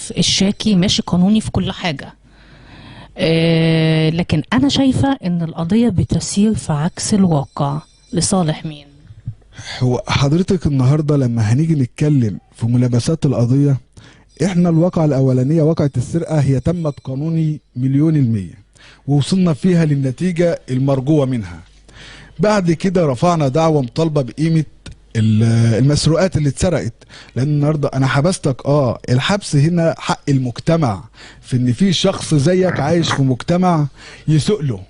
شايف الشاكي ماشي قانوني في كل حاجة. لكن أنا شايفة إن القضية بتسير في عكس الواقع. لصالح مين؟ هو حضرتك النهارده لما هنيجي نتكلم في ملابسات القضية، احنا الواقعة الأولانية واقعة السرقة هي تمت قانوني 100% ووصلنا فيها للنتيجة المرجوة منها. بعد كده رفعنا دعوة مطالبة بقيمة المسروقات اللي اتسرقت، لان النهارده انا حبستك. الحبس هنا حق المجتمع في ان في شخص زيك عايش في مجتمع يسوق له،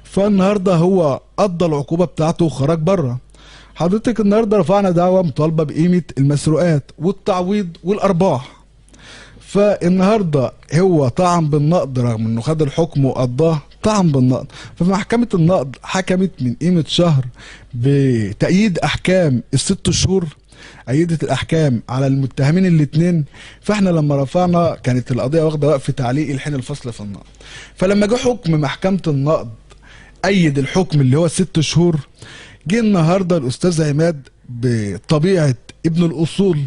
فالنهارده هو قضى العقوبه بتاعته وخرج بره. حضرتك النهارده رفعنا دعوه مطالبه بقيمه المسروقات والتعويض والارباح، فالنهارده هو طعن بالنقض رغم انه خد الحكم وقضاه طعن بالنقض. فمحكمة النقض حكمت من قيمة شهر بتأييد أحكام الست شهور، أيدت الأحكام على المتهمين الاتنين. فاحنا لما رفعنا كانت القضية واخدة وقف تعليقي لحين الفصل في النقض. فلما جه حكم محكمة النقض أيد الحكم اللي هو 6 شهور، جه النهارده الأستاذ عماد بطبيعة ابن الأصول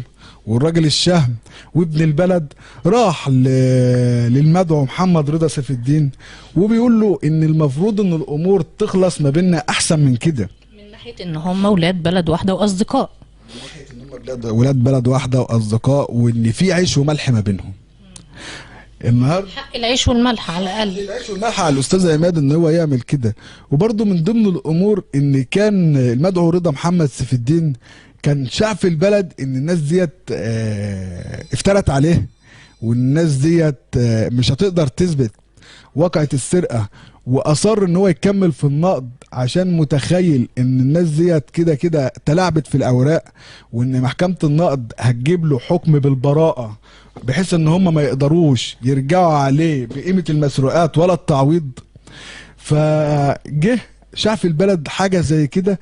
والراجل الشهم وابن البلد راح للمدعو محمد رضا سيف الدين وبيقول له ان المفروض ان الامور تخلص ما بيننا احسن من كده، من ناحية إن هم ولاد بلد واحدة وأصدقاء. من ناحيه ان هم ولاد بلد واحده واصدقاء، وان في عيش وملح ما بينهم. النهارده حق العيش والملح على الأقل. العيش والملح على الاستاذ عماد ان هو يعمل كده. وبرده من ضمن الامور ان كان المدعو رضا محمد سيف الدين كان شاع في البلد ان الناس ديت افترت عليه، والناس ديت مش هتقدر تثبت واقعة السرقة، واصر ان هو يكمل في النقض عشان متخيل ان الناس ديت كده كده تلاعبت في الاوراق، وان محكمة النقض هتجيب له حكم بالبراءة بحيث ان هم ما يقدروش يرجعوا عليه بقيمة المسروقات ولا التعويض. فجه شاف البلد حاجة زي كده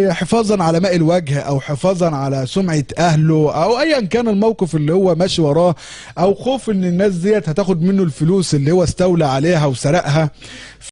حفاظا على ماء الوجه او حفاظا على سمعة اهله او ايا كان الموقف اللي هو ماشي وراه، او خوف ان الناس ديت هتاخد منه الفلوس اللي هو استولى عليها وسرقها.